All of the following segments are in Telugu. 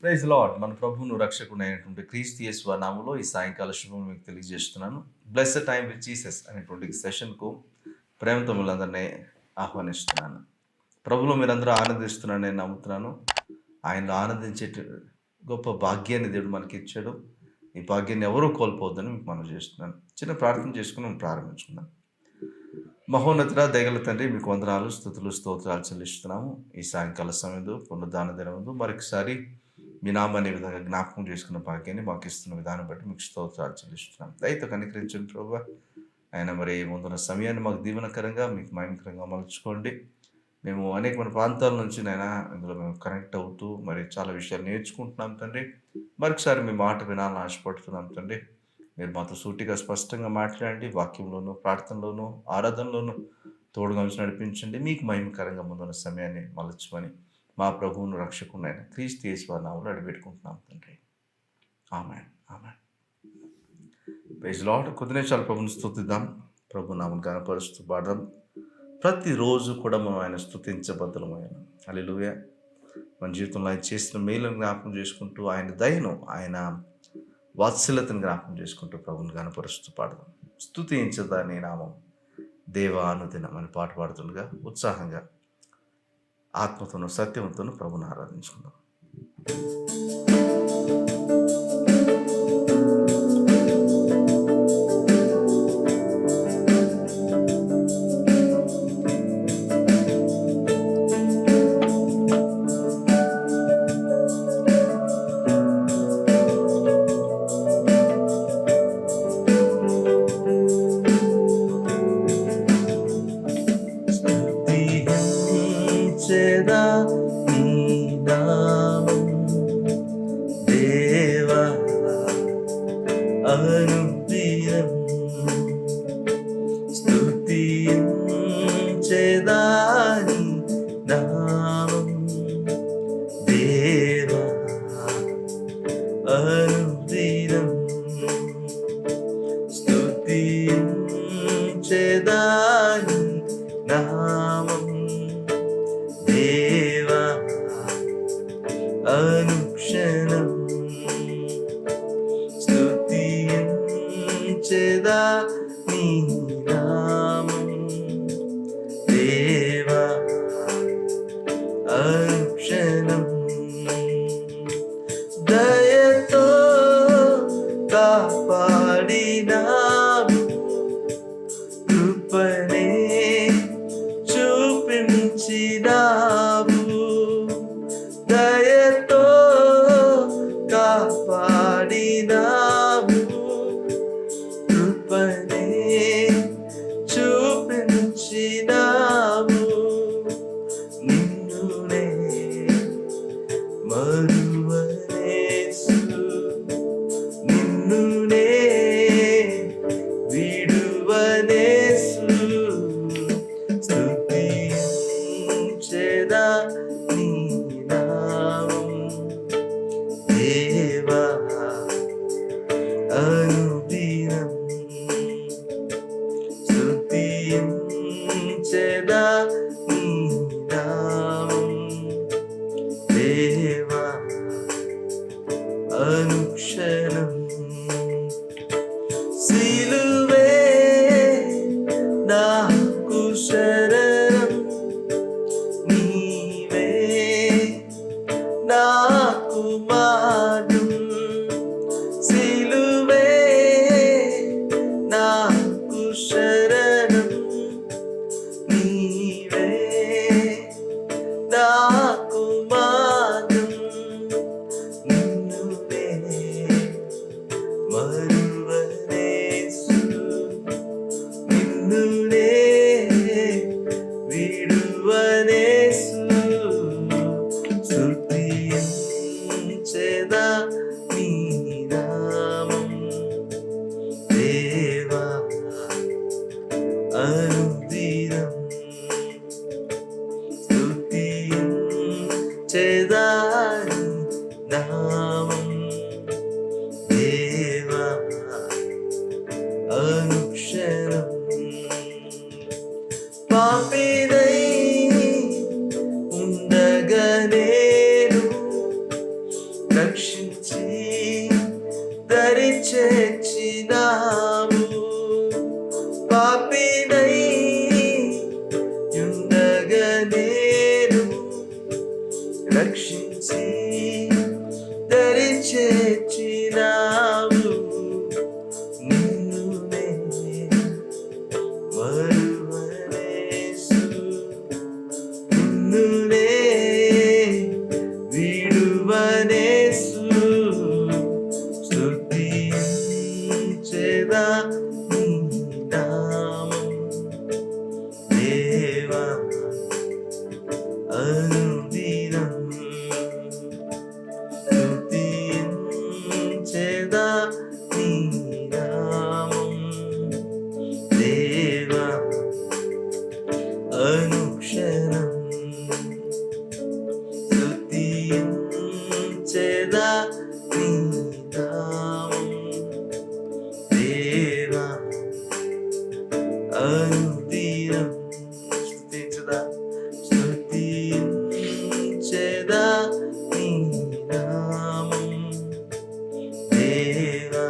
Praise lord. మన ప్రభువును రక్షకుడైనటువంటి క్రీస్తు యేసు నామములో ఈ సాయంకాల శుభం మీకు తెలియజేస్తున్నాను. బ్లెస్డ్ టైమ్ విత్ జీసస్ అనేటువంటి సెషన్కు ప్రేమతో మిమ్మల్ని ఆహ్వానిస్తున్నాను. ప్రభువులో మీరందరూ ఆనందిస్తున్నారని నేను నమ్ముతున్నాను. ఆయనలో ఆనందించే గొప్ప భాగ్యాన్ని దేవుడు మనకి ఇచ్చాడు. ఈ భాగ్యాన్ని ఎవరూ కోల్పోవద్దని మీకు మనం చేస్తున్నాను. చిన్న ప్రార్థన చేసుకుని మనం ప్రారంభించుకుందాం. మహోన్నతుడ దయగల తండ్రి, మీకు వందనాలు, స్తుతులు, స్తోత్రాలు చెల్లిస్తున్నాము. ఈ సాయంకాల సమయంలో పునరుద్ధాన దినముందు మరొకసారి మీ నామాన్ని విధంగా జ్ఞాపకం చేసుకున్న భాగ్యాన్ని మాకు ఇస్తున్న విధానం బట్టి మీకు స్తోత్రాలు చెల్లిస్తున్నాం. దయతో కనికరించండి ప్రభువా. ఆయన మరి ముందున్న సమయాన్ని మాకు దీవెనకరంగా, మీకు మహిమకరంగా మలుచుకోండి. మేము అనేకమైన ప్రాంతాల నుంచి నైనా ఇందులో మేము కనెక్ట్ అవుతూ మరి చాలా విషయాలు నేర్చుకుంటున్నాం తండ్రి. మరొకసారి మీ మాట వినాలని ఆశపడుతున్నాం తండ్రి. మీరు మాతో సూటిగా స్పష్టంగా మాట్లాడండి. వాక్యంలోనూ, ప్రార్థనలోనూ, ఆరాధనలోనూ తోడుగా ఉంచి నడిపించండి. మీకు మహిమకరంగా ముందున్న సమయాన్ని మలచమని మా ప్రభువును రక్షకుడైన క్రీస్తు యేసు నామములో అడిగిపెట్టుకుంటున్నాం తండ్రి. ఆమేన్, ఆమేన్. Praise Lord. కొద్ది నిమిషాలు ప్రభువుని స్తుతిద్దాం. ప్రభు నామమును ఘనపరుస్తూ పాడదాం. ప్రతిరోజు కూడా మనం ఆయన స్తుతించబద్దలమైన హల్లెలూయా. మన జీవితంలో ఆయన చేసిన మేలును జ్ఞాపకం చేసుకుంటూ, ఆయన దయను, ఆయన వాత్సల్యతను జ్ఞాపకం చేసుకుంటూ ప్రభువుని ఘనపరుస్తూ పాడదాం. స్తుతించదా నీ నామం దేవా అనుదినం అని పాట పాడుతుండగా ఉత్సాహంగా ఆత్మతోనూ సత్యంతోనూ ప్రభుని ఆరాధించుకుందాం. పిలిచి దరి చేర్చినావు. నిన్నునే మరువనేసు, నిన్నునే విడువనేసు. స్తుతించెదా నీ నామం దేవా అనుదినం. స్తుతించెదా నీ నామం దేవా అనుక్షణం. స్తుతించెదా నీ నామం దేవా అనుదినం. స్తుతించెదా స్తుతించెదా నీ నామం దేవా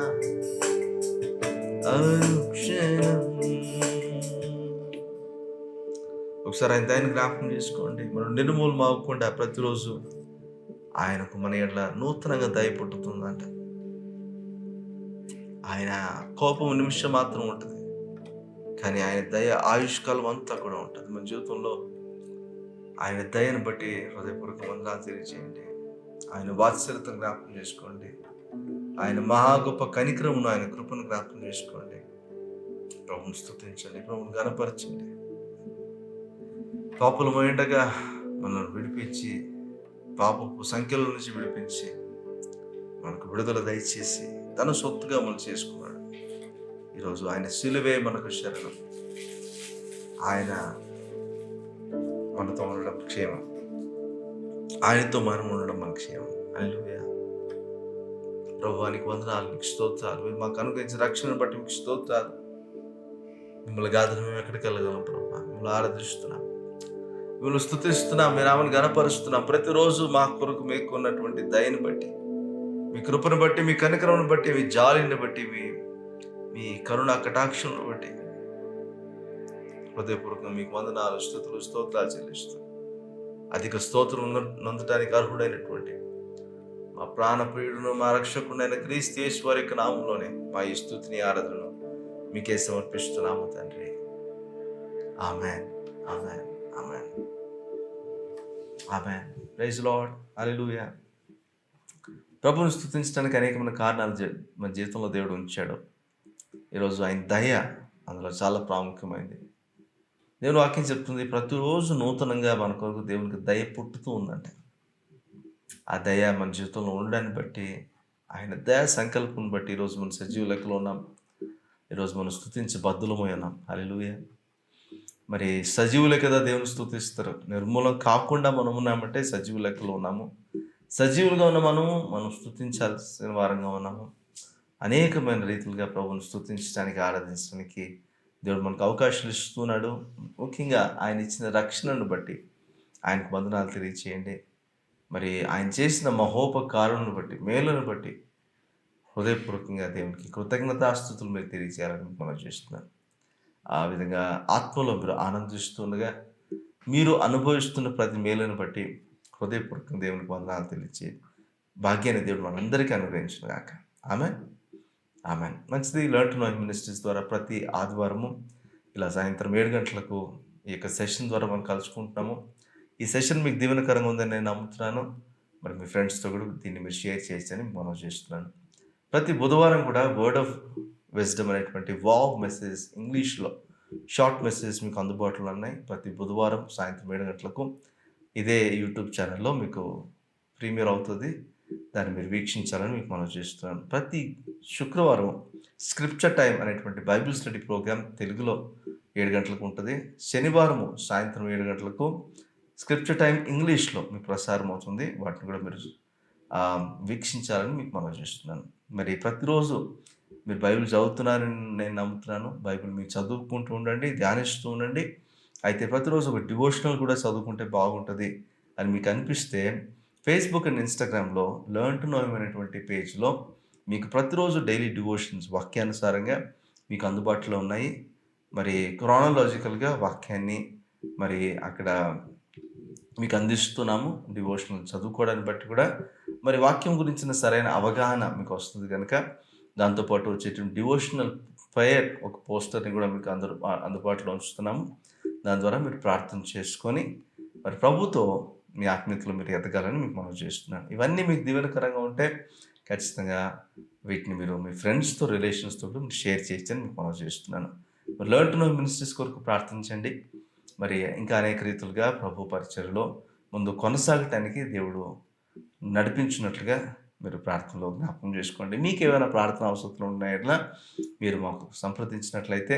అనుక్షణం. ఒకసారి ఆయన జ్ఞాపకం చేసుకోండి. మనం నిర్మూలం అవ్వకుండా ప్రతిరోజు ఆయనకు మన ఎడల నూతనంగా దయ పుట్టుతుందంట. ఆయన కోపం నిమిషం మాత్రం ఉంటుంది, కానీ ఆయన దయ ఆయుష్కాలం అంతా కూడా ఉంటుంది. మన జీవితంలో ఆయన దయను బట్టి హృదయపూర్వక వందనాలు తెలియజేయండి. ఆయన వాత్సల్యతను జ్ఞాపకం చేసుకోండి. ఆయన మహా గొప్ప కనికరమును, ఆయన కృపను జ్ఞాపకం చేసుకోండి. ప్రభుని స్తుతించండి, ప్రభుని గణపరచండి. పాపలమైండగా మనల్ని విడిపించి, పాపపు సంఖ్యల నుంచి విడిపించి మనకు విడుదల దయచేసి తన సొత్తుగా మనం చేసుకున్నాడు. ఈరోజు ఆయన సిలువే మనకు శరణం. ఆయన మనతో ఉండడం క్షేమం, ఆయనతో మనం ఉండడం మన క్షేమం. హల్లెలూయా. ప్రభువానికి వందనాలు, మీకు స్తోత్రాలు. మీరు మాకు అనుగ్రహించిన రక్షణను బట్టి మీకు స్తోత్రాలు. మిమ్మల్ని కాదని మేము ఎక్కడికి వెళ్ళగలం ప్రభు. మిమ్మల్ని ఆరాధిస్తున్నాం, మిమ్మల్ని స్తుతిస్తున్నాం, మీ నామమును ఘనపరుస్తున్నాం. ప్రతిరోజు మా కొరకు మీకు ఉన్నటువంటి దయని బట్టి, మీ కృపను బట్టి, మీ కనికరమును బట్టి, మీ జాలిని బట్టి, మీ కరుణా కటాక్షను బట్టి హృదయపూర్వకంగా మీకు వందనాలు, స్తుతులు, స్తోత్రాలు చెల్లిస్తూ అధిక స్తోత్రం నొందటానికి అర్హుడైనటువంటి మా ప్రాణప్రియుడును మా రక్షకుడైన క్రీస్తు యేసు వారి యొక్క నామంలోనే మా ఈ స్తుతిని, ఆరాధనను మీకే సమర్పిస్తున్నాము తండ్రి. ఆమేన్, ఆమేన్, ఆమేన్, ఆమేన్. Praise Lord. హల్లెలూయా. ప్రభువును స్తుతించడానికి అనేకమైన కారణాలు మన జీవితంలో దేవుడు ఉంచాడు. ఈరోజు ఆయన దయ అందులో చాలా ప్రాముఖ్యమైనది. దేవుని వాక్యం చెప్తుంది, ప్రతిరోజు నూతనంగా మన కొరకు దేవునికి దయ పుట్టుతూ ఉందంట. ఆ దయ మన జీవితంలో ఉండడాన్ని బట్టి, ఆయన దయ సంకల్పం బట్టి ఈరోజు మనం సజీవ లెక్కలో ఉన్నాం. ఈరోజు మనం స్తుతించి బద్దులమై ఉన్నాం. హల్లెలూయా. మరి సజీవులే కదా దేవుని స్తుతిస్తారు. నిర్మూలం కాకుండా మనం ఉన్నామంటే సజీవ లెక్కలో ఉన్నాము. సజీవులుగా ఉన్న మనం స్తుతించాల్సిన వారంగా ఉన్నాము. అనేకమైన రీతిలుగా ప్రభువును స్తుతించడానికి, ఆరాధించడానికి దేవుడు మనకు అవకాశాలు ఇస్తున్నాడు. ముఖ్యంగా ఆయన ఇచ్చిన రక్షణను బట్టి ఆయనకు వందనాలు తెలియచేయండి. మరి ఆయన చేసిన మహోపకారులను బట్టి, మేలును బట్టి హృదయపూర్వకంగా దేవునికి కృతజ్ఞతాస్తుతులు మీరు తెలియజేయాలని మనం చేస్తున్నాను. ఆ విధంగా ఆత్మలో మీరు ఆనందిస్తుండగా మీరు అనుభవిస్తున్న ప్రతి మేలును బట్టి హృదయపూర్వకంగా దేవునికి వందనాలు తెలియచే భాగ్యాన్ని దేవుడు మనందరికీ అనుగ్రహించును గాక. ఆమేన్, ఆమేన్. మంచిది. లెర్న్ టు నో మినిస్ట్రీస్ ద్వారా ప్రతి ఆదివారము ఇలా సాయంత్రం 7 గంటలకు ఈ యొక్క సెషన్ ద్వారా మనం కలుసుకుంటున్నాము. ఈ సెషన్ మీకు దీవెనకరంగా ఉందని నేను నమ్ముతున్నాను. మరి మీ ఫ్రెండ్స్తో కూడా దీన్ని మీరు షేర్ చేయొచ్చని మనం చేస్తున్నాను. ప్రతి బుధవారం కూడా వర్డ్ ఆఫ్ విజ్డమ్ అనేటువంటి వావ్ మెసేజ్ ఇంగ్లీష్లో షార్ట్ మెసేజ్ మీకు అందుబాటులో ఉన్నాయి. ప్రతి బుధవారం సాయంత్రం 7 గంటలకు ఇదే యూట్యూబ్ ఛానల్లో మీకు ప్రీమియర్ అవుతుంది. దాన్ని మీరు వీక్షించాలని మీకు మనం చేస్తున్నాను. ప్రతి శుక్రవారం స్క్రిప్చర్ టైం అనేటువంటి బైబిల్ స్టడీ ప్రోగ్రామ్ తెలుగులో 7 గంటలకు ఉంటుంది. శనివారము సాయంత్రం 7 గంటలకు స్క్రిప్చర్ టైం ఇంగ్లీష్లో మీకు ప్రసారం అవుతుంది. వాటిని కూడా మీరు వీక్షించాలని మీకు మనం చేస్తున్నాను. మరి ప్రతిరోజు మీరు బైబిల్ చదువుతున్నారని నేను నమ్ముతున్నాను. బైబిల్ మీరు చదువుకుంటూ ఉండండి, ధ్యానిస్తూ ఉండండి. అయితే ప్రతిరోజు ఒక డివోషనల్ కూడా చదువుకుంటే బాగుంటుంది అని మీకు అనిపిస్తే ఫేస్బుక్ అండ్ ఇన్స్టాగ్రామ్లో లెర్న్ టు నో అనేటువంటి పేజ్లో మీకు ప్రతిరోజు డైలీ డివోషన్స్ వాక్యానుసారంగా మీకు అందుబాటులో ఉన్నాయి. మరి క్రానలాజికల్గా వాక్యాన్ని మరి అక్కడ మీకు అందిస్తున్నాము. డివోషనల్ చదువుకోవడాన్ని బట్టి కూడా మరి వాక్యం గురించిన సరైన అవగాహన మీకు వస్తుంది కనుక, దాంతోపాటు వచ్చేటువంటి డివోషనల్ ప్రేయర్ ఒక పోస్టర్‌ని కూడా మీకు అందుబాటులో ఉంచుతున్నాము. దాని ద్వారా మీరు ప్రార్థన చేసుకొని మరి ప్రభుతో మీ ఆత్మీయతలో మీరు ఎదగాలని మీకు మనవి చేస్తున్నాను. ఇవన్నీ మీకు దీవెనకరంగా ఉంటే ఖచ్చితంగా వీటిని మీరు మీ ఫ్రెండ్స్‌తో, రిలేషన్స్‌తో కూడా మీరు షేర్ చేయొచ్చని మీకు మనవి చేస్తున్నాను. మరి లెర్న్ టు నో మినిస్ట్రీస్ కొరకు ప్రార్థించండి. మరి ఇంకా అనేక రీతులుగా ప్రభు పరిచర్యలో ముందు కొనసాగటానికి దేవుడు నడిపించినట్లుగా మీరు ప్రార్థనలో జ్ఞాపకం చేసుకోండి. మీకు ఏమైనా ప్రార్థన అవసరాలు ఉన్నాయట్లా మీరు మాకు సంప్రదించినట్లయితే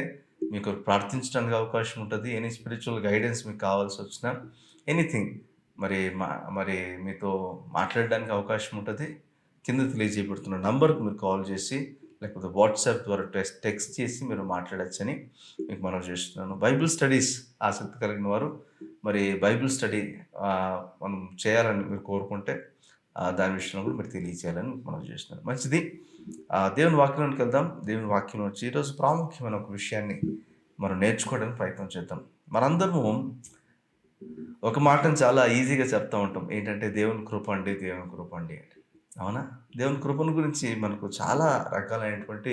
మీకు ప్రార్థించడానికి అవకాశం ఉంటుంది. ఎనీ స్పిరిచువల్ గైడెన్స్ మీకు కావాల్సి వచ్చినా ఎనీథింగ్ మరి మీతో మాట్లాడడానికి అవకాశం ఉంటుంది. కింద తెలియజేయబడుతున్న నంబర్కి మీరు కాల్ చేసి లేకపోతే వాట్సాప్ ద్వారా టెక్స్ట్ చేసి మీరు మాట్లాడచ్చని మీకు మనవి చేస్తున్నాను. బైబిల్ స్టడీస్ ఆసక్తి కలిగిన వారు మరి బైబిల్ స్టడీ మనం చేయాలని మీరు కోరుకుంటే దాని విషయంలో కూడా మీరు తెలియజేయాలని మీకు మనవి చేస్తున్నాను. మంచిది. దేవుని వాక్యంలోకి వెళ్దాం. దేవుని వాక్యం వచ్చి ఈరోజు ప్రాముఖ్యమైన ఒక విషయాన్ని మనం నేర్చుకోవడానికి ప్రయత్నం చేద్దాం. మనందరము ఒక మాటను చాలా ఈజీగా చెప్తూ ఉంటాం. ఏంటంటే దేవుని కృప అండి, దేవుని కృప అండి అంటే. అవునా? దేవుని కృపను గురించి మనకు చాలా రకాలైనటువంటి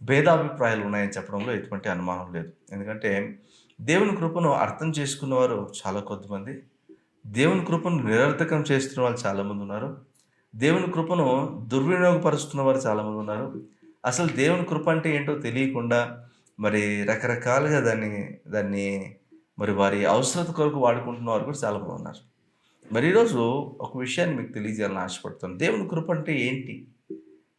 భేదాభిప్రాయాలు ఉన్నాయని చెప్పడంలో ఎటువంటి అనుమానం లేదు. ఎందుకంటే దేవుని కృపను అర్థం చేసుకున్నవారు చాలా కొద్దిమంది, దేవుని కృపను నిరర్థకం చేస్తున్న వాళ్ళు చాలామంది ఉన్నారు, దేవుని కృపను దుర్వినియోగపరుస్తున్న వారు చాలామంది ఉన్నారు. అసలు దేవుని కృప అంటే ఏంటో తెలియకుండా మరి రకరకాలుగా దాన్ని మరి వారి అవసరత కొరకు వాడుకుంటున్న వారు కూడా చాలామంది ఉన్నారు. మరి ఈరోజు ఒక విషయాన్ని మీకు తెలియజేయాలని ఆశపడుతున్నాను. దేవుని కృప అంటే ఏంటి?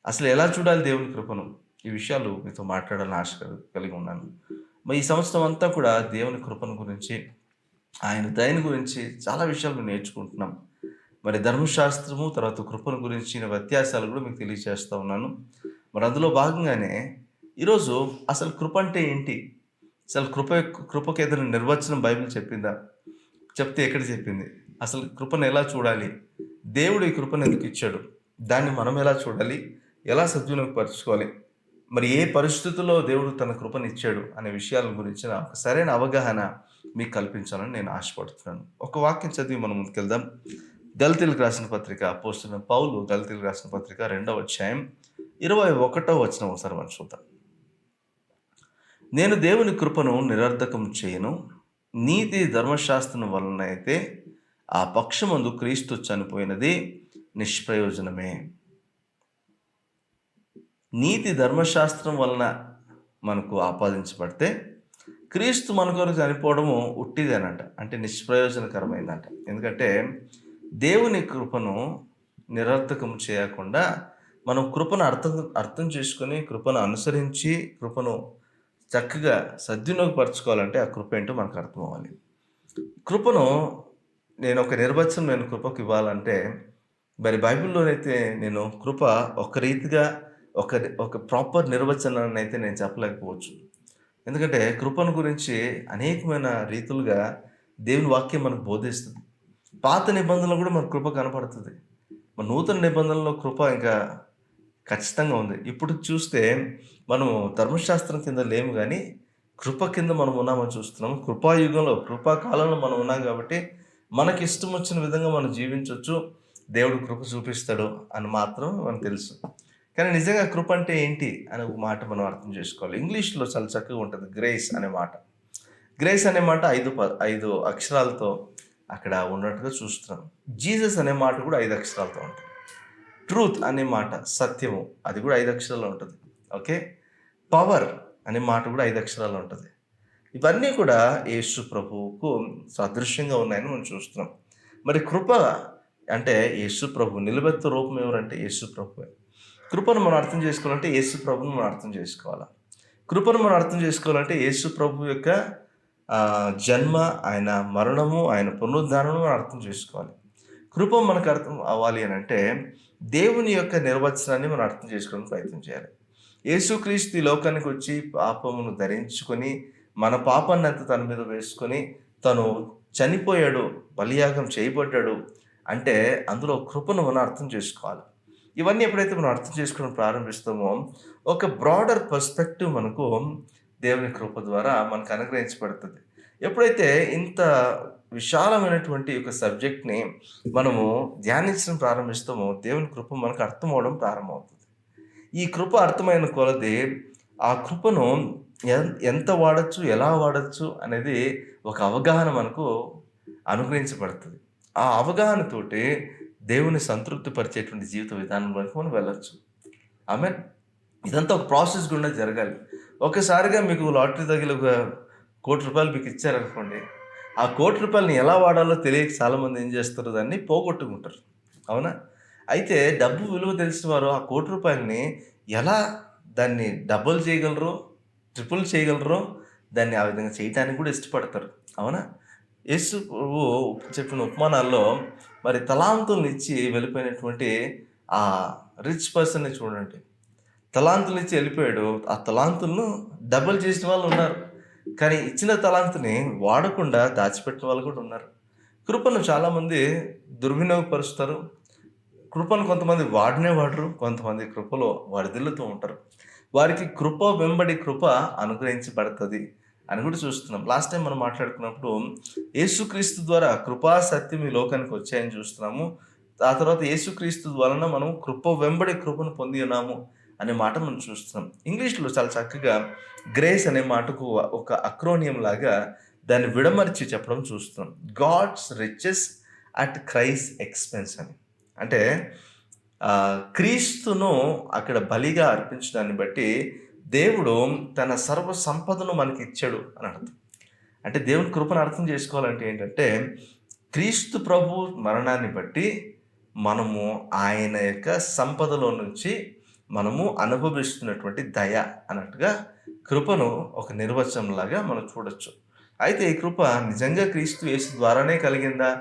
అసలు ఎలా చూడాలి దేవుని కృపను? ఈ విషయాలు మీతో మాట్లాడాలని ఆశ కలిగి ఉన్నాను. మరి ఈ సంవత్సరం అంతా కూడా దేవుని కృపను గురించి, ఆయన దయని గురించి చాలా విషయాలు మేము నేర్చుకుంటున్నాం. మరి ధర్మశాస్త్రము తర్వాత కృపను గురించిన వ్యత్యాసాలు కూడా మీకు తెలియజేస్తూ ఉన్నాను. మరి అందులో భాగంగానే ఈరోజు అసలు కృప అంటే ఏంటి? అసలు కృపకి ఏదైనా నిర్వచనం బైబిల్ చెప్పిందా? చెప్తే ఎక్కడ చెప్పింది? అసలు కృపను ఎలా చూడాలి? దేవుడు ఈ కృపను ఎందుకు ఇచ్చాడు? దాన్ని మనం ఎలా చూడాలి? ఎలా సద్వినియోగపరచుకోవాలి? మరి ఏ పరిస్థితుల్లో దేవుడు తన కృపను ఇచ్చాడు అనే విషయాల గురించిన ఒక సరైన అవగాహన మీకు కల్పించాలని నేను ఆశపడుతున్నాను. ఒక వాక్యం చదివి మనం ముందుకెళ్దాం. గలతీయులకు రాసిన పత్రిక, అపోస్తలుడైన పౌలు గలతీయులకు రాసిన పత్రిక 2వ అధ్యాయం 21వ వచనం ఒకసారి మనం చూద్దాం. నేను దేవుని కృపను నిరర్థకం చేయను, నీతి ధర్మశాస్త్రం వలన అయితే ఆ పక్షమందు క్రీస్తు చనిపోయినది నిష్ప్రయోజనమే. నీతి ధర్మశాస్త్రం వలన మనకు ఆపాదించబడితే క్రీస్తు మన కొరకు చనిపోవడము ఉట్టిదేనంట, అంటే నిష్ప్రయోజనకరమైందంట. ఎందుకంటే దేవుని కృపను నిరర్థకం చేయకుండా మనం కృపను అర్థం చేసుకొని కృపను అనుసరించి కృపను చక్కగా సద్వినియోగపరచుకోవాలంటే ఆ కృప ఏంటో మనకు అర్థం అవ్వాలి. కృపను నేను కృపకు ఇవ్వాలంటే మరి బైబిల్లోనైతే నేను కృప ఒక రీతిగా ఒక ప్రాపర్ నిర్వచనాన్ని అయితే నేను చెప్పలేకపోవచ్చు. ఎందుకంటే కృపను గురించి అనేకమైన రీతులుగా దేవుని వాక్యం మనకు బోధిస్తుంది. పాత నిబంధనలు కూడా మన కృప కనపడుతుంది. మన నూతన నిబంధనలో కృప ఇంకా ఖచ్చితంగా ఉంది. ఇప్పుడు చూస్తే మనము ధర్మశాస్త్రం కింద లేము కానీ కృప కింద మనం ఉన్నామని చూస్తున్నాము. కృపాయుగంలో కృపాకాలంలో మనం ఉన్నాం కాబట్టి మనకి ఇష్టం వచ్చిన విధంగా మనం జీవించవచ్చు. దేవుడు కృప చూపిస్తాడు అని మాత్రం మనకు తెలుసు. కానీ నిజంగా కృప అంటే ఏంటి అనే ఒక మాట మనం అర్థం చేసుకోవాలి. ఇంగ్లీష్లో చాలా చక్కగా ఉంటుంది గ్రేస్ అనే మాట. గ్రేస్ అనే మాట 5 అక్షరాలతో అక్కడ ఉన్నట్టుగా చూస్తున్నాం. జీసస్ అనే మాట కూడా 5 అక్షరాలతో ఉంటుంది. ట్రూత్ అనే మాట, సత్యము, అది కూడా 5 అక్షరాల్లో ఉంటుంది. ఓకే, పవర్ అనే మాట కూడా 5 అక్షరాల్లో ఉంటుంది. ఇవన్నీ కూడా యేసు ప్రభువుకు సదృశ్యంగా ఉన్నాయని మనం చూస్తున్నాం. మరి కృప అంటే యేసు ప్రభు, నిలబెత్త రూపం ఎవరంటే యేసు ప్రభువే. కృపను మనం అర్థం చేసుకోవాలంటే యేసు ప్రభుని మనం అర్థం చేసుకోవాలి. కృపను మనం అర్థం చేసుకోవాలంటే యేసు ప్రభు యొక్క జన్మ, ఆయన మరణము, ఆయన పునరుద్ధానము మనం అర్థం చేసుకోవాలి. కృప మనకు అర్థం అవ్వాలి అని అంటే దేవుని యొక్క నిర్వచనాన్ని మనం అర్థం చేసుకోవడానికి ప్రయత్నం చేయాలి. యేసుక్రీస్తు ఈ లోకానికి వచ్చి పాపమును ధరించుకొని మన పాపాన్ని అంతా తన మీద వేసుకొని తను చనిపోయాడు, బలియాగం చేయబడ్డాడు అంటే అందులో కృపను మనం అర్థం చేసుకోవాలి. ఇవన్నీ ఎప్పుడైతే మనం అర్థం చేసుకోవడం ప్రారంభిస్తామో ఒక బ్రాడర్ పర్స్పెక్టివ్ మనకు దేవుని కృప ద్వారా మనకు అనుగ్రహించబడుతుంది. ఎప్పుడైతే ఇంత విశాలమైనటువంటి ఒక సబ్జెక్ట్ని మనము ధ్యానించడం ప్రారంభిస్తామో దేవుని కృప మనకు అర్థమవడం ప్రారంభమవుతుంది. ఈ కృప అర్థమైన కొలది ఆ కృపను ఎంత వాడచ్చు, ఎలా వాడచ్చు అనేది ఒక అవగాహన మనకు అనుగ్రహించబడుతుంది. ఆ అవగాహనతోటి దేవుని సంతృప్తి పరిచేటువంటి జీవిత విధానంలోకి మనం వెళ్ళొచ్చు. ఆమేన్. ఇదంతా ఒక ప్రాసెస్ గుండా జరగాలి. ఒక్కసారిగా మీకు లాటరీ తగిలి ఒక ₹1,00,00,000 మీకు ఇచ్చారనుకోండి. ఆ ₹1,00,00,000ని ఎలా వాడాలో తెలియక చాలామంది ఏం చేస్తారు, దాన్ని పోగొట్టుకుంటారు. అవునా? అయితే డబ్బు విలువ తెలిసిన వారు ఆ ₹1,00,00,000ని ఎలా దాన్ని డబుల్ చేయగలరో, ట్రిపుల్ చేయగలరో దాన్ని ఆ విధంగా చేయటానికి కూడా ఇష్టపడతారు. అవునా? యేసు ప్రభువు చెప్పిన ఉపమానాల్లో మరి తలాంతులనిచ్చి వెళ్ళిపోయినటువంటి ఆ రిచ్ పర్సన్‌ని చూడండి. తలాంతులిచ్చి వెళ్ళిపోయాడు. ఆ తలాంతులను డబుల్ చేసిన వాళ్ళున్నారు. కానీ ఇచ్చిన తలాంతుని వాడకుండా దాచిపెట్టిన వాళ్ళు కూడా ఉన్నారు. కృపను చాలామంది దుర్వినియోగపరుస్తారు. కృపను కొంతమంది వాడనే వాడరు. కొంతమంది కృపలో వరదిల్లుతూ ఉంటారు. వారికి కృప వెంబడి కృప అనుగ్రహించబడతది అని కూడా చూస్తున్నాం. లాస్ట్ టైం మనం మాట్లాడుకున్నప్పుడు యేసుక్రీస్తు ద్వారా కృపా, సత్యం ఈ లోకానికి వచ్చాయని చూస్తున్నాము. ఆ తర్వాత యేసుక్రీస్తు వలన మనం కృప వెంబడి కృపను పొంది ఉన్నాము అనే మాట మనం చూస్తున్నాం. ఇంగ్లీష్‌లో చాలా చక్కగా గ్రేస్ అనే మాటకు ఒక అక్రోనియం లాగా దాన్ని విడమర్చి చెప్పడం చూస్తున్నాం. God's riches at Christ expense అని. అంటే క్రీస్తును అక్కడ బలిగా అర్పించడాన్ని బట్టి దేవుడు తన సర్వ సంపదను మనకి ఇచ్చాడు అని అర్థం. అంటే దేవుని కృపను అర్థం చేసుకోవాలంటే ఏంటంటే, క్రీస్తు ప్రభు మరణాన్ని బట్టి మనము ఆయన యొక్క సంపదలో నుంచి మనము అనుభవిస్తున్నటువంటి దయ అన్నట్టుగా కృపను ఒక నిర్వచనంలాగా మనం చూడొచ్చు. అయితే ఈ కృప నిజంగా క్రీస్తు యేసు ద్వారానే కలిగిందా?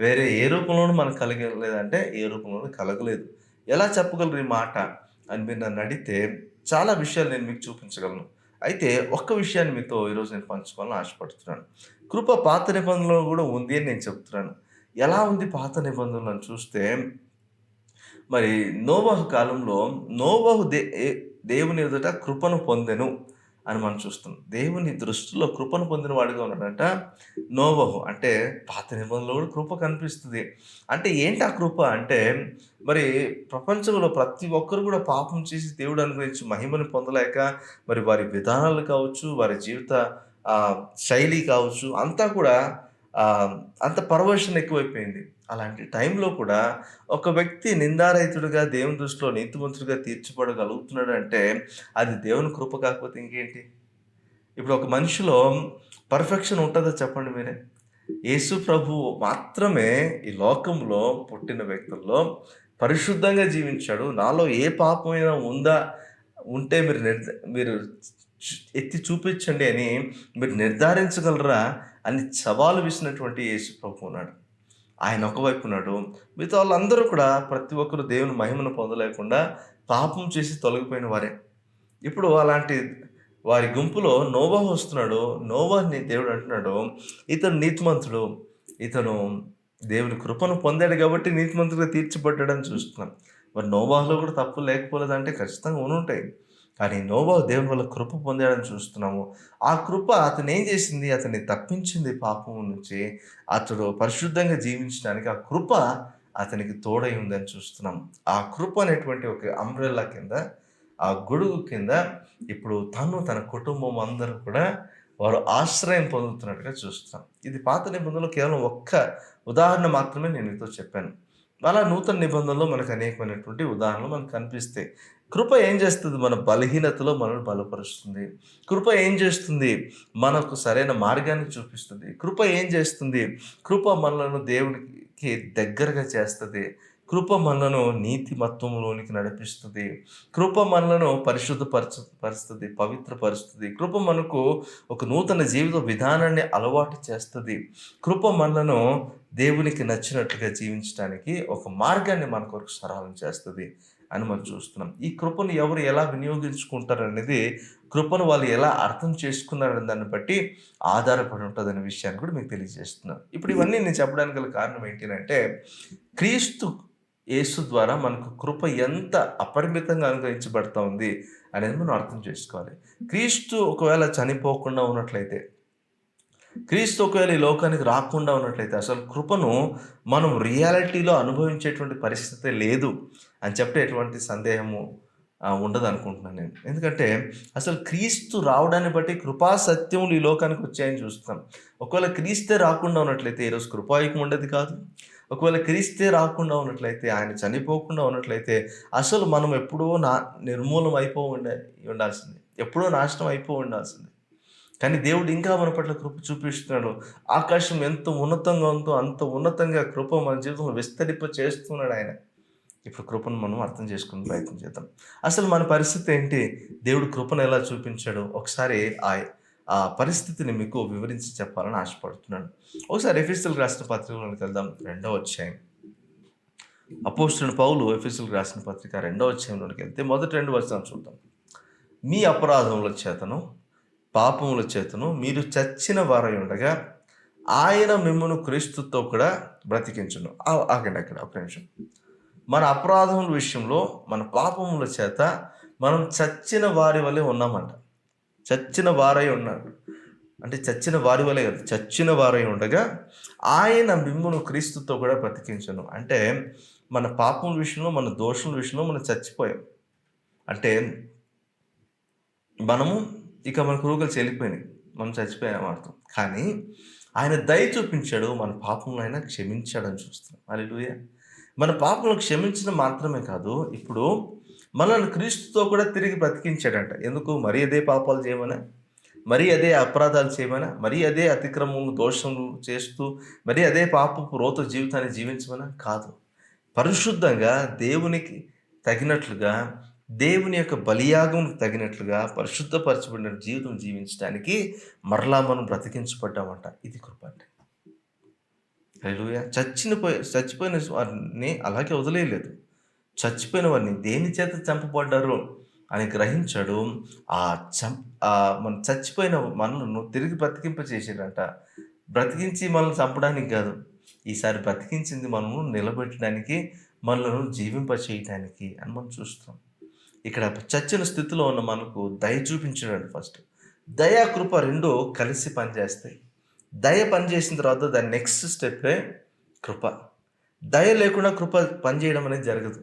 వేరే ఏ రూపంలోనూ మనకు కలగలేదంటే ఏ రూపంలోనూ కలగలేదు. ఎలా చెప్పగలరు ఈ మాట అని మీరు నన్ను అడిగితే చాలా విషయాలు నేను మీకు చూపించగలను. అయితే ఒక్క విషయాన్ని మీతో ఈరోజు నేను పంచుకోవాలని ఆశపడుతున్నాను. కృప పాత నిబంధనలో కూడా ఉంది అని నేను చెప్తున్నాను. ఎలా ఉంది పాత నిబంధనలను చూస్తే, మరి నోవహు కాలంలో నోవహు దేవుని ఎదుట కృపను పొందెను అని మనం చూస్తున్నాం. దేవుని దృష్టిలో కృపను పొందిన వాడిగా ఉన్నాడంట నోవహు. అంటే పాత నిబంధనలో కూడా కృప కనిపిస్తుంది. అంటే ఏంటి ఆ కృప అంటే, మరి ప్రపంచంలో ప్రతి ఒక్కరు కూడా పాపం చేసి దేవుడు అనుగ్రహించి మహిమను పొందలేక, మరి వారి విధానాలు కావచ్చు, వారి జీవిత శైలి కావచ్చు, అంతా కూడా అంత పరవశం ఎక్కువైపోయింది. అలాంటి టైంలో కూడా ఒక వ్యక్తి నిందారహితుడిగా దేవుని దృష్టిలో నీతిమంతుడిగా తీర్చబడగలుగుతున్నాడంటే అది దేవుని కృప కాకపోతే ఇంకేంటి? ఇప్పుడు ఒక మనిషిలో పర్ఫెక్షన్ ఉంటుందా చెప్పండి మీరే? యేసు ప్రభువు మాత్రమే ఈ లోకంలో పుట్టిన వ్యక్తుల్లో పరిశుద్ధంగా జీవించాడు. నాలో ఏ పాపమైనా ఉంటే మీరు ఎత్తి చూపించండి అని మీరు నిర్ధారించగలరా అని సవాలు విసినటువంటి యేసు ప్రభు ఉన్నాడు. ఆయన ఒకవైపు ఉన్నాడు. మిగతా వాళ్ళందరూ కూడా ప్రతి ఒక్కరు దేవుని మహిమను పొందలేకుండా పాపం చేసి తొలగిపోయిన వారే. ఇప్పుడు అలాంటి వారి గుంపులో నోవహు వస్తున్నాడు. నోవహుని దేవుడు అంటున్నాడు, ఇతను నీతిమంతుడు, ఇతను దేవుని కృపను పొందాడు కాబట్టి నీతిమంతుడిగా తీర్చబడ్డాడని చూస్తున్నాం. మరి నోవహులో కూడా తప్పులు లేకపోలేదంటే ఖచ్చితంగా ఉండుంటాయి. కానీ నోవహు దేవుని వల్ల కృప పొందాడని చూస్తున్నాము. ఆ కృప అతను ఏం చేసింది? అతన్ని తప్పించింది పాపం నుంచి. అతడు పరిశుద్ధంగా జీవించడానికి ఆ కృప అతనికి తోడై ఉందని చూస్తున్నాం. ఆ కృప అనేటువంటి ఒక అంబ్రెల్లా కింద, ఆ గొడుగు కింద ఇప్పుడు తన కుటుంబం అందరూ కూడా వారు ఆశ్రయం పొందుతున్నట్టుగా చూస్తున్నాం. ఇది పాత నిబంధనలో కేవలం ఒక్క ఉదాహరణ మాత్రమే నేను మీతో చెప్పాను. అలా నూతన నిబంధనలో మనకు అనేకమైనటువంటి ఉదాహరణలు మనకు కనిపిస్తాయి. కృప ఏం చేస్తుంది? మన బలహీనతలో మనల్ని బలపరుస్తుంది. కృప ఏం చేస్తుంది? మనకు సరైన మార్గాన్ని చూపిస్తుంది. కృప ఏం చేస్తుంది? కృప మనలను దేవునికి దగ్గరగా చేస్తుంది. కృప మనలను నీతిమత్వంలోనికి నడిపిస్తుంది. కృప మనలను పరిశుద్ధపరుస్తుంది, పవిత్రపరుస్తుంది. కృప మనకు ఒక నూతన జీవిత విధానాన్ని అలవాటు చేస్తుంది. కృప మనలను దేవునికి నచ్చినట్లుగా జీవించడానికి ఒక మార్గాన్ని మన కొరకు సరళం చేస్తుంది అని మనం చూస్తున్నాం. ఈ కృపను ఎవరు ఎలా వినియోగించుకుంటారనేది, కృపను వాళ్ళు ఎలా అర్థం చేసుకున్నారనే దాన్ని బట్టి ఆధారపడి ఉంటుందనే విషయాన్ని కూడా మీకు తెలియజేస్తున్నాను. ఇప్పుడు ఇవన్నీ నేను చెప్పడానికి గల కారణం ఏంటి అంటే, క్రీస్తు యేసు ద్వారా మనకు కృప ఎంత అపరిమితంగా అనుగ్రహించబడతా ఉంది అనేది మనం అర్థం చేసుకోవాలి. క్రీస్తు ఒకవేళ చనిపోకుండా ఉన్నట్లయితే, క్రీస్తు ఒకవేళ ఈ లోకానికి రాకుండా ఉన్నట్లయితే అసలు కృపను మనం రియాలిటీలో అనుభవించేటువంటి పరిస్థితి లేదు అని చెప్పే ఎటువంటి సందేహము ఉండదు అనుకుంటున్నాను నేను. ఎందుకంటే అసలు క్రీస్తు రావడాన్ని బట్టి కృపా సత్యములు ఈ లోకానికి వచ్చాయని చూస్తాం. ఒకవేళ క్రీస్తే రాకుండా ఉన్నట్లయితే ఈరోజు కృపాయుగం ఉండేది కాదు. ఒకవేళ క్రీస్తే రాకుండా ఉన్నట్లయితే, ఆయన చనిపోకుండా ఉన్నట్లయితే అసలు మనం ఎప్పుడో నిర్మూలం ఉండాల్సింది, ఎప్పుడో నాశనం ఉండాల్సింది. కానీ దేవుడు ఇంకా మన పట్ల కృప చూపిస్తున్నాడు. ఆకాశం ఎంత ఉన్నతంగా ఉందో అంత ఉన్నతంగా కృప మన జీవితంలో విస్తరింప చేస్తున్నాడు ఆయన. ఇప్పుడు కృపను మనం అర్థం చేసుకునే ప్రయత్నం చేద్దాం. అసలు మన పరిస్థితి ఏంటి, దేవుడు కృపను ఎలా చూపించాడో ఒకసారి ఆ పరిస్థితిని మీకు వివరించి చెప్పాలని ఆశపడుతున్నాను. ఒకసారి ఎఫెసీయులకు రాసిన పత్రికలోకి వెళ్దాం. 2వ అధ్యాయం. అపోస్తలుడైన పౌలు ఎఫెసీయులకు రాసిన పత్రిక 2వ అధ్యాయంలోకి వెళ్తే మొదటి 2 వచనాలు చూద్దాం. మీ అపరాధముల చేతను పాపముల చేతను మీరు చచ్చిన వారై ఉండగా ఆయన మిమ్మల్ని క్రీస్తుతో కూడా బ్రతికించును. ఆగండి అక్కడ ఒక నిమిషం. మన అపరాధముల విషయంలో, మన పాపముల చేత మనం చచ్చిన వారి వలె ఉన్నామంట. చచ్చిన వారై ఉన్నారు అంటే చచ్చిన వారి వలె కాదు, చచ్చిన వారై ఉండగా ఆయన మిమ్మును క్రీస్తుతో కూడా బ్రతికించను. అంటే మన పాపముల విషయంలో, మన దోషముల విషయంలో మనం చచ్చిపోయాం. అంటే మనము ఇక మన క్రూకలు చెల్లిపోయినాయి, మనం చచ్చిపోయాం అర్థం. కానీ ఆయన దయ చూపించాడు, మన పాపములను ఆయన క్షమించాడని చూస్తున్నాం. హల్లెలూయా. మన పాపములను క్షమించడం మాత్రమే కాదు, ఇప్పుడు మనల్ని క్రీస్తుతో కూడా తిరిగి బ్రతికించాడంట. ఎందుకు? మరి అదే పాపాలు చేయమనా, మరి అదే అపరాధాలు చేయమనా, మరి అదే అతిక్రమములు దోషములు చేస్తూ మరి అదే పాపపు రోత జీవితాన్ని జీవించమనా? కాదు. పరిశుద్ధంగా దేవునికి తగినట్లుగా, దేవుని యొక్క బలియాగంకు తగినట్లుగా పరిశుద్ధపరచబడిన జీవితం జీవించడానికి మరలా మనం బ్రతికించబడ్డామంట. ఇది కృప అంటే. హల్లెలూయా. చచ్చిపోయిన వారిని అలాగే వదిలేయలేదు. చచ్చిపోయిన వారిని దేని చేత చంపబడ్డారు అని గ్రహించాడు. మనం చచ్చిపోయిన మనలను తిరిగి బ్రతికింప చేసాడంట. బ్రతికించి మనల్ని చంపడానికి కాదు, ఈసారి బ్రతికించింది మనము నిలబెట్టడానికి, మనలను జీవింప చేయడానికి అని మనం చూస్తాం. ఇక్కడ చచ్చిన స్థితిలో ఉన్న మనకు దయ చూపించాడు. ఫస్ట్ దయా కృప రెండు కలిసి పనిచేస్తాయి. దయ పనిచేసిన తర్వాత దాని నెక్స్ట్ స్టెప్పే కృప. దయ లేకుండా కృప పనిచేయడం అనేది జరగదు.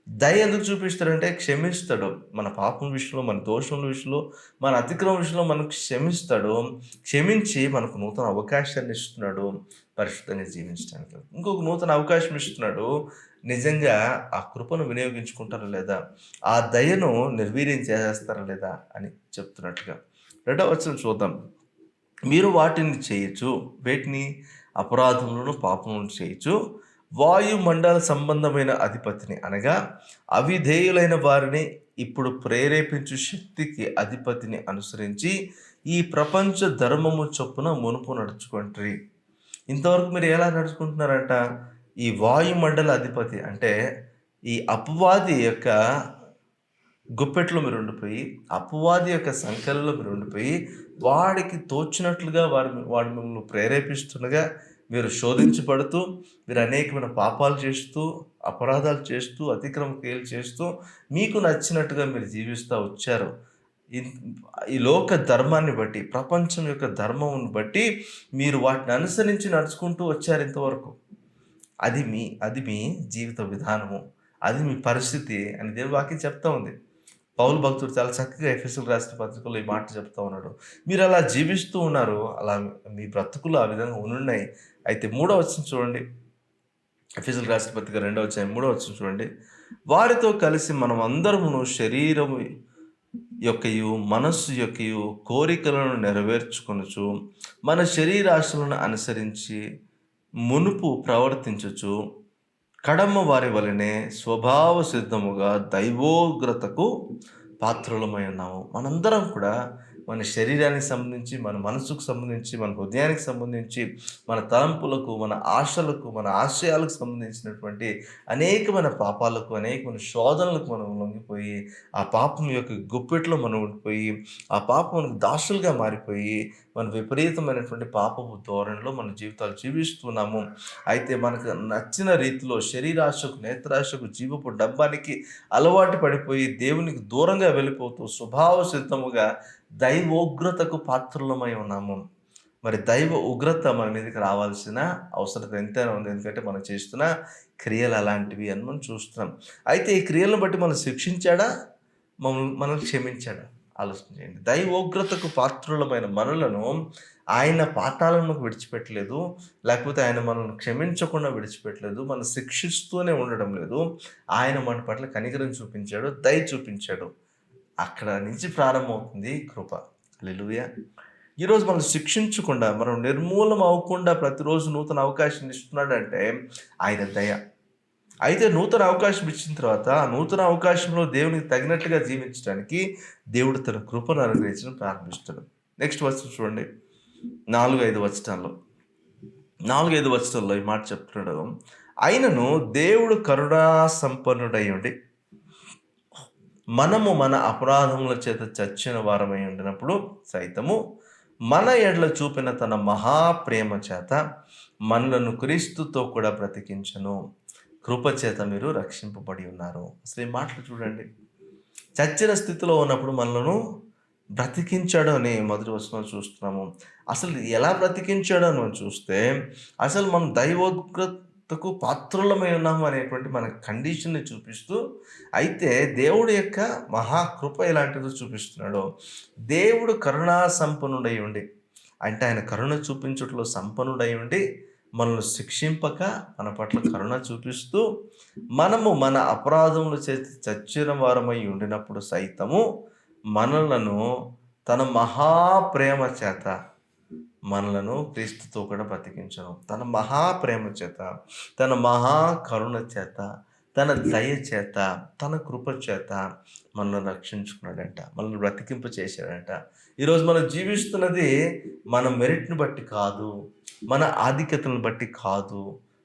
దయ ఎందుకు చూపిస్తాడంటే క్షమిస్తాడు. మన పాపం విషయంలో, మన దోషముల విషయంలో, మన అతిక్రమం విషయంలో మనకు క్షమిస్తాడు. క్షమించి మనకు నూతన అవకాశాన్ని ఇస్తున్నాడు పరిశుద్ధంగా జీవించడానికి. ఇంకొక నూతన అవకాశం ఇస్తున్నాడు. నిజంగా ఆ కృపను వినియోగించుకుంటారా లేదా, ఆ దయను నిర్వీర్యం చేసేస్తారా లేదా అని చెప్తున్నట్టుగా 2వ వచనం చూద్దాం. మీరు వాటిని చేయొచ్చు, వేటిని? అపరాధములను పాపములను చేయొచ్చు, వాయుమండల సంబంధమైన అధిపతిని అనగా అవిధేయులైన వారిని ఇప్పుడు ప్రేరేపించు శక్తికి అధిపతిని అనుసరించి ఈ ప్రపంచ ధర్మము చొప్పున మునుపు నడుచుకుంటారు. ఇంతవరకు మీరు ఎలా నడుచుకుంటున్నారంట? ఈ వాయుమండల అధిపతి అంటే ఈ అపవాది యొక్క గుప్పెట్లో మీరు ఉండిపోయి, అపవాది యొక్క సంఖ్యలలో మీరు ఉండిపోయి, వాడికి తోచినట్లుగా వాడు మిమ్మల్ని ప్రేరేపిస్తుండగా మీరు శోధించబడుతూ, మీరు అనేకమైన పాపాలు చేస్తూ, అపరాధాలు చేస్తూ, అతిక్రమ క్రియలు చేస్తూ, మీకు నచ్చినట్టుగా మీరు జీవిస్తూ వచ్చారు. ఈ లోక ధర్మాన్ని బట్టి, ప్రపంచం యొక్క ధర్మం బట్టి మీరు వాటిని అనుసరించి నడుచుకుంటూ వచ్చారు ఇంతవరకు. అది మీ జీవిత విధానము, అది మీ పరిస్థితి అని దేవుని వాక్యం చెప్తా ఉంది. పౌలు భక్తుడు చాలా చక్కగా ఎఫెసీయులకు రాసిన పత్రికలో ఈ మాట చెప్తా ఉన్నాడు. మీరు అలా జీవిస్తూ ఉన్నారు, అలా మీ బ్రతుకులు ఆ విధంగా ఉన్నాయి. అయితే 3వ వచనం చూడండి. ఎఫెసీయులకు రాసిన పత్రిక 2వ అధ్యాయం 3వ వచనం చూడండి. వారితో కలిసి మనం అందరమును శరీరము యొక్కయు మనస్సు యొక్కయు కోరికలను నెరవేర్చుకొనుచు మన శరీరాశలను అనుసరించి మునుపు ప్రవర్తించుచు కడమ వారి వలనే స్వభావ సిద్ధముగా దైవోగ్రతకు పాత్రులమై ఉన్నాము. మనందరం కూడా మన శరీరానికి సంబంధించి, మన మనసుకు సంబంధించి, మన హృదయానికి సంబంధించి, మన తలంపులకు, మన ఆశలకు, మన ఆశయాలకు సంబంధించినటువంటి అనేకమైన పాపాలకు, అనేకమైన శోధనలకు మనం లొంగిపోయి, ఆ పాపం యొక్క గుప్పెట్లో మనం ఉండిపోయి, ఆ పాపం మనకు దాసులుగా మారిపోయి, మన విపరీతమైనటువంటి పాపపు ధోరణిలో మన జీవితాలు జీవిస్తున్నాము. అయితే మనకు నచ్చిన రీతిలో శరీరాశకు, నేత్రాశకు, జీవపు డబ్బానికి అలవాటు పడిపోయి దేవునికి దూరంగా వెళ్ళిపోతూ స్వభావ సిద్ధముగా దైవోగ్రతకు పాత్రులమై ఉన్నాము. మరి దైవ ఉగ్రత మన మీదకి రావాల్సిన అవసరత ఎంతైనా ఉంది. ఎందుకంటే మనం చేస్తున్న క్రియలు అలాంటివి అని మనం చూస్తున్నాం. అయితే ఈ క్రియలను బట్టి మనం శిక్షించాడా? మనల్ని క్షమించాడా? ఆలోచన చేయండి. దైవోగ్రతకు పాత్రులమైన మనలను ఆయన పాతాళంలోకి విడిచిపెట్టలేదు. లేకపోతే ఆయన మనల్ని క్షమించకుండా విడిచిపెట్టలేదు. మనం శిక్షిస్తూనే ఉండడం లేదు. ఆయన మన పట్ల కనికరం చూపించాడు. దయ చూపించాడు. అక్కడ నుంచి ప్రారంభమవుతుంది కృప. హల్లెలూయా! ఈరోజు మనం శిక్షించకుండా, మనం నిర్మూలం అవ్వకుండా ప్రతిరోజు నూతన అవకాశం ఇస్తున్నాడంటే ఆయన దయ. అయితే నూతన అవకాశం ఇచ్చిన తర్వాత, ఆ నూతన అవకాశంలో దేవునికి తగినట్టుగా జీవించడానికి దేవుడు తన కృపను అనుగ్రహించడం ప్రారంభిస్తాడు. నెక్స్ట్ వచనం చూడండి. 4, 5 వచనాల్లో. 4, 5 వచనాల్లో ఈ మాట చెప్తున్నాడు. అయినను దేవుడు కరుణా సంపన్నుడై ఉండి, మనము మన అపరాధముల చేత చచ్చిన వారమై ఉండినప్పుడు సైతము మన ఎడల చూపిన తన మహాప్రేమ చేత మనలను క్రీస్తుతో కూడా బ్రతికించను. కృప చేత మీరు రక్షింపబడి ఉన్నారు. అసలు ఈ మాటలు చూడండి. చచ్చిన స్థితిలో ఉన్నప్పుడు మనలను బ్రతికించాడు అని మొదటి వచనంలో చూస్తున్నాము. అసలు ఎలా బ్రతికించాడు అని మనం చూస్తే, అసలు మనం దైవోగ్రతకు పాత్రులమై ఉన్నాము అనేటువంటి మన కండిషన్‌ని చూపిస్తూ, అయితే దేవుడి యొక్క మహాకృప ఎలాంటిదో చూపిస్తున్నాడు. దేవుడు కరుణా సంపన్నుడై ఉండి, అంటే ఆయన కరుణ చూపించుటలో సంపన్నుడై ఉండి, మనల్ని శిక్షింపక మన పట్ల కరుణ చూపిస్తూ, మనము మన అపరాధముల చేత చచ్చిన వారమై ఉండినప్పుడు సైతము మనలను తన మహాప్రేమ చేత మనలను క్రీస్తుతో కూడా బ్రతికించును. తన మహాప్రేమ చేత, తన మహాకరుణ చేత, తన దయ చేత, తన కృప చేత మనల్ని రక్షించుకున్నాడంట. మనల్ని బ్రతికింప చేశాడంట. ఈరోజు మనం జీవిస్తున్నది మన మెరిట్‌ని బట్టి కాదు, మన ఆధిక్యతలను బట్టి కాదు.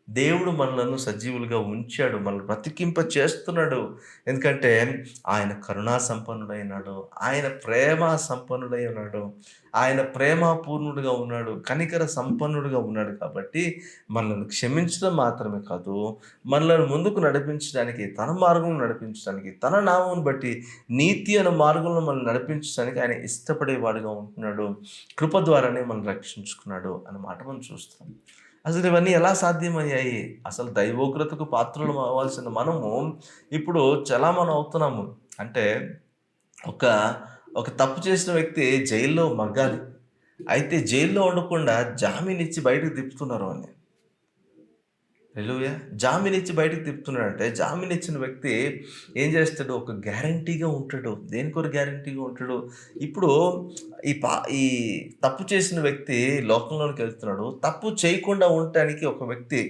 దేవుడు మనలను సజీవులుగా ఉంచాడు. మనల్ని బ్రతికింప చేస్తున్నాడు. ఎందుకంటే ఆయన కరుణా సంపన్నుడైనాడు. ఆయన ప్రేమ సంపన్నుడై ఉన్నాడు. ఆయన ప్రేమపూర్ణుడుగా ఉన్నాడు. కనికర సంపన్నుడుగా ఉన్నాడు కాబట్టి మనల్ని క్షమించడం మాత్రమే కాదు, మనలను ముందుకు నడిపించడానికి, తన మార్గంలో నడిపించడానికి, తన నామమును బట్టి నీతి అనే మార్గంలో మనల్ని నడిపించడానికి ఆయన ఇష్టపడేవాడుగా ఉంటున్నాడు. కృప ద్వారానే మనల్ని రక్షించుకున్నాడు అన్న మాట మనం చూస్తున్నాం. అసలు ఇవన్నీ ఎలా సాధ్యమయ్యాయి? అసలు దైవోగ్రతకు పాత్రులం అవ్వాల్సిన మనము ఇప్పుడు చలామణి అవుతున్నాము. అంటే ఒక ఒక తప్పు చేసిన వ్యక్తి జైల్లో మగ్గాలి. అయితే జైల్లో ఉండకుండా జామీనిచ్చి బయటకు తిప్పుతున్నారు వాడిని. హల్లెలూయా! జామీనిచ్చి బయటకు తిప్పుతున్నాడంటే, జామీనిచ్చిన వ్యక్తి ఏం చేస్తాడు? ఒక గ్యారంటీగా ఉంటాడు. దేని కొరకు గ్యారంటీగా ఉంటాడు? ఇప్పుడు ఈ తప్పు చేసిన వ్యక్తి లోకంలోనికి వెళ్తున్నాడు. తప్పు చేయకుండా ఉండటానికి ఒక వ్యక్తి,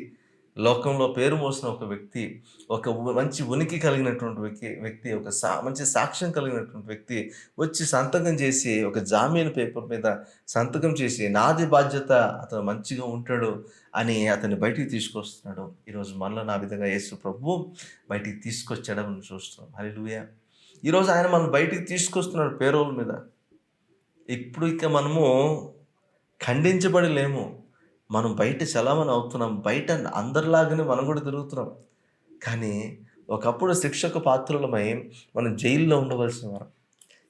లోకంలో పేరు మోసిన ఒక వ్యక్తి, ఒక మంచి ఉనికి కలిగినటువంటి వ్యక్తి, ఒక మంచి సాక్ష్యం కలిగినటువంటి వ్యక్తి వచ్చి సంతకం చేసి, ఒక జామీను పేపర్ మీద సంతకం చేసి, నాది బాధ్యత, అతను మంచిగా ఉంటాడు అని అతన్ని బయటికి తీసుకొస్తున్నాడు. ఈరోజు మనలో ఆ విధంగా యేసు ప్రభువు బయటికి తీసుకొచ్చాడని మనం చూస్తున్నాం. హల్లెలూయా! ఈరోజు ఆయన మనల్ని బయటికి తీసుకొస్తున్నాడు పేరోల మీద. ఇప్పుడు ఇక మనము ఖండించబడి లేము. మనం బయట చలామణి అవుతున్నాం. బయట అందరిలాగానే మనం కూడా తిరుగుతున్నాం. కానీ ఒకప్పుడు శిక్షకు పాత్రులమై మనం జైల్లో ఉండవలసిన వారం.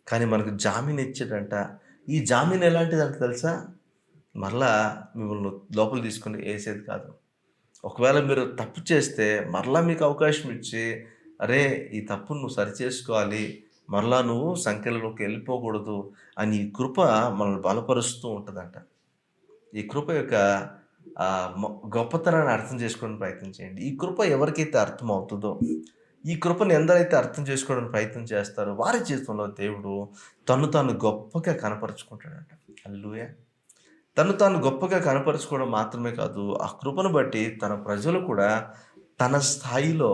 కానీ మనకు జామీన్ ఇచ్చాడంట. ఈ జామీన్ ఎలాంటిదంటే తెలుసా? మరలా మిమ్మల్ని లోపలికి తీసుకొని ఏసేది కాదు. ఒకవేళ మీరు తప్పు చేస్తే మరలా మీకు అవకాశం ఇచ్చి, అరే! ఈ తప్పును నువ్వు సరిచేసుకోవాలి. మరలా నువ్వు సంఖ్యలలోకి వెళ్ళిపోకూడదు అని ఈ కృప మనల్ని బలపరుస్తూ ఉంటదంట. ఈ కృప యొక్క గొప్పతనాన్ని అర్థం చేసుకోవడానికి ప్రయత్నం చేయండి. ఈ కృప ఎవరికైతే అర్థమవుతుందో, ఈ కృపను ఎందరైతే అర్థం చేసుకోవడానికి ప్రయత్నం చేస్తారో వారి జీవితంలో దేవుడు తను తాను గొప్పగా కనపరుచుకుంటాడంట. హల్లెలూయా! తను తాను గొప్పగా కనపరుచుకోవడం మాత్రమే కాదు, ఆ కృపను బట్టి తన ప్రజలు కూడా తన స్థాయిలో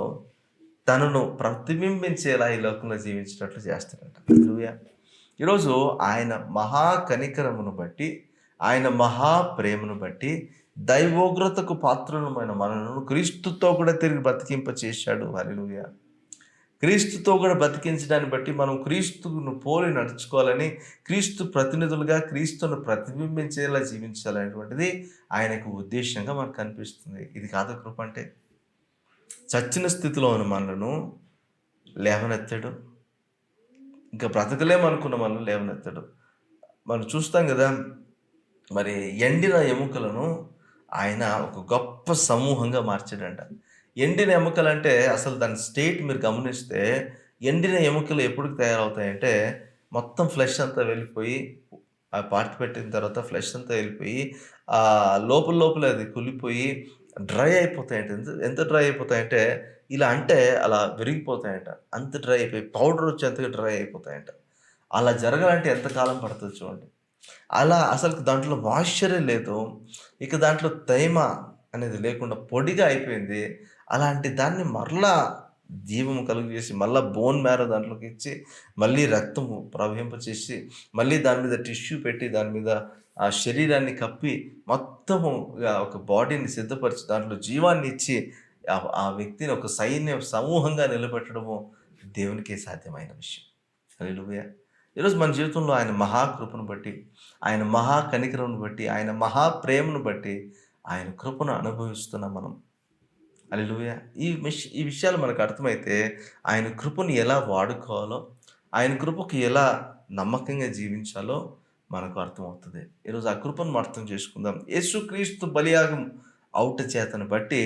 తనను ప్రతిబింబించేలా ఈ లోకంలో జీవించేటట్లు చేస్తాడంట. హల్లెలూయా! ఈరోజు ఆయన మహా కనికరమును బట్టి, ఆయన మహా ప్రేమను బట్టి దైవోగ్రతకు పాత్రులమైన మనలను క్రీస్తుతో కూడా తిరిగి బ్రతికింప చేశాడు. హల్లెలూయా! క్రీస్తుతో కూడా బ్రతికించడాన్ని బట్టి మనం క్రీస్తును పోలి నడుచుకోవాలని, క్రీస్తు ప్రతినిధులుగా క్రీస్తును ప్రతిబింబించేలా జీవించాలనేటువంటిది ఆయనకు ఉద్దేశంగా మనకు కనిపిస్తుంది. ఇది కాదా కృప అంటే? చచ్చిన స్థితిలో ఉన్న మనలను లేవనెత్తాడు. ఇంకా బ్రతకలేమనుకున్న మనల్ని లేవనెత్తాడు. మనం చూస్తాం కదా, మరి ఎండిన ఎముకలను ఆయన ఒక గొప్ప సమూహంగా మార్చాడంట. ఎండిన ఎముకలంటే అసలు దాని స్టేట్ మీరు గమనిస్తే, ఎండిన ఎముకలు ఎప్పటికి తయారవుతాయంటే, మొత్తం ఫ్లెష్ అంతా వెళ్ళిపోయి, ఆ పార్ట్ పెట్టిన తర్వాత ఫ్లెష్ అంతా వెళ్ళిపోయి, లోపల లోపలే అది కుళ్ళిపోయి డ్రై అయిపోతాయంట. ఎంత ఎంత డ్రై అయిపోతాయంటే, ఇలా అంటే అలా విరిగిపోతాయంట. అంత డ్రై అయిపోయి పౌడర్ వచ్చేంతగా డ్రై అయిపోతాయంట. అలా జరగాలంటే ఎంత కాలం పడతదో చూడండి. అలా అసలుకి దాంట్లో మాయిశ్చరే లేదు. ఇక దాంట్లో తేమ అనేది లేకుండా పొడిగా అయిపోయింది. అలాంటి దాన్ని మరలా జీవము కలుగజేసి, మళ్ళా బోన్ మ్యారో దాంట్లోకి ఇచ్చి, మళ్ళీ రక్తము ప్రవహింపచేసి, మళ్ళీ దాని మీద టిష్యూ పెట్టి, దాని మీద ఆ శరీరాన్ని కప్పి, మొత్తము ఒక బాడీని సిద్ధపరిచి, దాంట్లో జీవాన్ని ఇచ్చి, ఆ వ్యక్తిని ఒక సైన్య సమూహంగా నిలబెట్టడము దేవునికే సాధ్యమైన విషయం. హల్లెలూయా! ఈరోజు మన జీవితంలో ఆయన మహాకృపను బట్టి, ఆయన మహా కనికరమును బట్టి, ఆయన మహా ప్రేమను బట్టి, ఆయన కృపను అనుభవిస్తున్నాం మనం. హల్లెలూయా! ఈ విషయాలు మనకు అర్థమైతే, ఆయన కృపను ఎలా వాడుకోవాలో, ఆయన కృపకు ఎలా నమ్మకంగా జీవించాలో మనకు అర్థమవుతది. ఈరోజు ఆ కృపను మనం అర్థం చేసుకుందాం. యేసుక్రీస్తు బలియాగం అవుట చేతను బట్టి,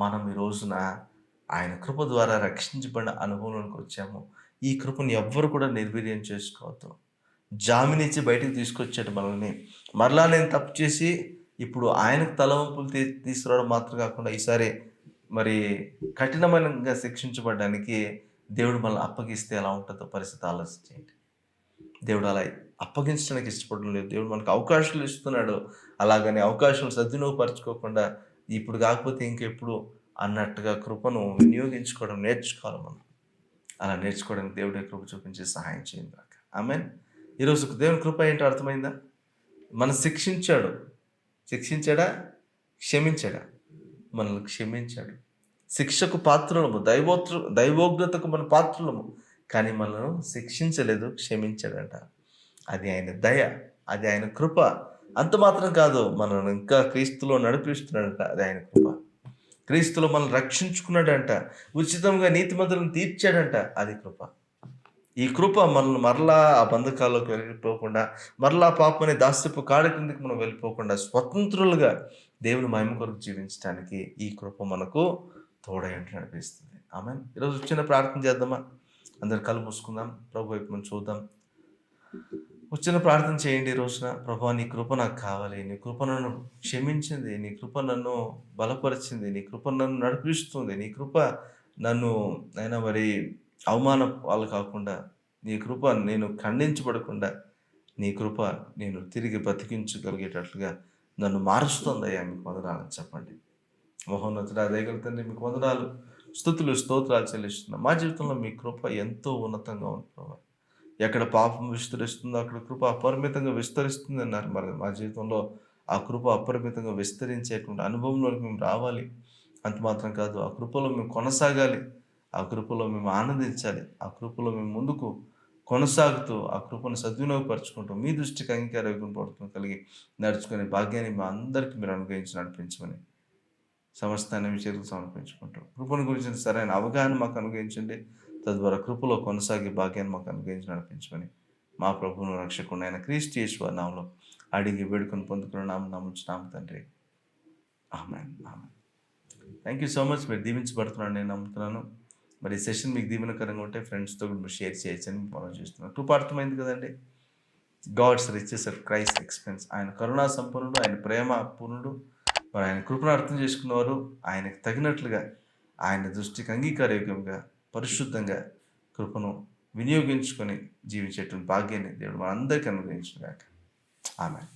మనం ఈ రోజున ఆయన కృప ద్వారా రక్షించబడిన అనుభవంలోకి వచ్చాము. ఈ కృపను ఎవ్వరు కూడా నిర్వీర్యం చేసుకోవద్దు. జామీనిచ్చి బయటికి తీసుకొచ్చాడు మనల్ని. మరలా నేను తప్పు చేసి, ఇప్పుడు ఆయనకు తలవంపులు తీసుకురావడం మాత్రం కాకుండా, ఈసారి మరి కఠినమైనంగా శిక్షించబడడానికి దేవుడు మనల్ని అప్పగిస్తే ఎలా ఉంటుందో పరిస్థితి ఆలోచించేయండి. దేవుడు అలా అప్పగించడానికి ఇష్టపడడం లేదు. దేవుడు మనకు అవకాశాలు ఇస్తున్నాడు. అలాగని అవకాశాలు సద్వినియోగపరచుకోకుండా, ఇప్పుడు కాకపోతే ఇంకెప్పుడు అన్నట్టుగా కృపను వినియోగించుకోవడం నేర్చుకోవాలి మనం. అలా నేర్చుకోవడానికి దేవుడే కృప చూపించి సహాయం చేయండి గాక. ఆమేన్. ఈరోజు దేవుని కృప ఏంటో అర్థమైందా? మనం శిక్షించాడు. శిక్షించాడా? క్షమించాడా? మనల్ని క్షమించాడు. శిక్షకు పాత్రులము, దైవోగ్రతకు మన పాత్రులము. కానీ మనల్ని శిక్షించలేదు, క్షమించాడంట. అది ఆయన దయ, అది ఆయన కృప. అంత మాత్రం కాదు, మనల్ని ఇంకా క్రీస్తులో నడిపిస్తున్నాడంట. అది ఆయన కృప. క్రీస్తులో మనల్ని రక్షించుకున్నాడంట. ఉచితంగా నీతిమంతులను తీర్చాడంట. అది కృప. ఈ కృప మనల్ని మరలా ఆ బంధకాల్లోకి వెళ్ళిపోకుండా, మరలా పాపమనే దాస్యపు కాడి కిందకి మనం వెళ్ళిపోకుండా, స్వతంత్రులుగా దేవుని మహిమ కొరకు జీవించడానికి ఈ కృప మనకు తోడై ఉండి నడిపిస్తుంది. ఆమేన్. ఈరోజు చిన్న ప్రార్థన చేద్దామా? అందరు కళ్ళు మూసుకుందాం. ప్రభు వైపు మనం చూద్దాం. చిన్న ప్రార్థన చేయండి ఈ రోజున. ప్రభువా, నీ కృప నాకు కావాలి. నీ కృప నన్ను క్షమించింది. నీ కృప నన్ను బలపరిచింది. నీ కృప నన్ను నడిపిస్తుంది. నీ కృప నన్ను అయినా మరి అవమానం పాలు కాకుండా, నీ కృప నేను ఖండించబడకుండా, నీ కృప నేను తిరిగి బ్రతికించగలిగేటట్లుగా నన్ను మారుస్తుందయ్యా, మీకు వందనాలని చెప్పండి. మహోన్నతుడా, దయగల తండ్రి, మీకు వందనాలు, స్తుతులు, స్తోత్రాలు చెల్లిస్తున్నాం. మా జీవితంలో మీ కృప ఎంతో ఉన్నతంగా ఉంది ప్రభా. ఎక్కడ పాపం విస్తరిస్తుందో అక్కడ కృప అపరిమితంగా విస్తరిస్తుంది అన్నారు. మరి మా జీవితంలో ఆ కృప అపరిమితంగా విస్తరించేటువంటి అనుభవంలోకి మేము రావాలి. అంత మాత్రం కాదు, ఆ కృపలో మేము కొనసాగాలి. ఆ కృపలో మేము ఆనందించాలి. ఆ కృపలో మేము ముందుకు కొనసాగుతూ, ఆ కృపను సద్వినియోగపరుచుకుంటూ, మీ దృష్టికి అంగీకారం కలిగి నడుచుకునే భాగ్యాన్ని మా అందరికీ మీరు అనుగ్రహించి నడిపించమని సమస్తాన్ని మీ చేతులకు సమర్పించుకుంటూ, కృపను గురించిన సరైన అవగాహన మాకు అనుగ్రహించండి. తద్వారా కృపలో కొనసాగే భాగ్యాన్ని మాకు అనుగ్రహించి నడిపించమని మా ప్రభువును రక్షకుడు అయిన క్రీస్తు యేసు నామములో అడిగి వేడుకొని పొందుకున్నాము, నమ్ముచున్నాము తండ్రి. ఆమేన్. ఆమేన్. Thank you so much. మీరు దీవించబడుతున్నాను నేను నమ్ముతున్నాను. మరి ఈ సెషన్ మీకు దీవెనకరంగా ఉంటే ఫ్రెండ్స్తో కూడా మీరు షేర్ చేయొచ్చని మనం చూస్తున్నాను. కృప అర్థమైంది కదండి. God's riches at Christ expense. ఆయన కరుణా సంపన్నుడు, ఆయన ప్రేమ పూర్ణుడు. మరి ఆయన కృపను అర్థం చేసుకున్నవారు ఆయనకు తగినట్లుగా, ఆయన దృష్టికి అంగీకారయోగ్యంగా, పరిశుద్ధంగా కృపను వినియోగించుకొని జీవించేటువంటి భాగ్యాన్ని దేవుడు మనందరికీ అనుగ్రహించుగాక. ఆమేన్.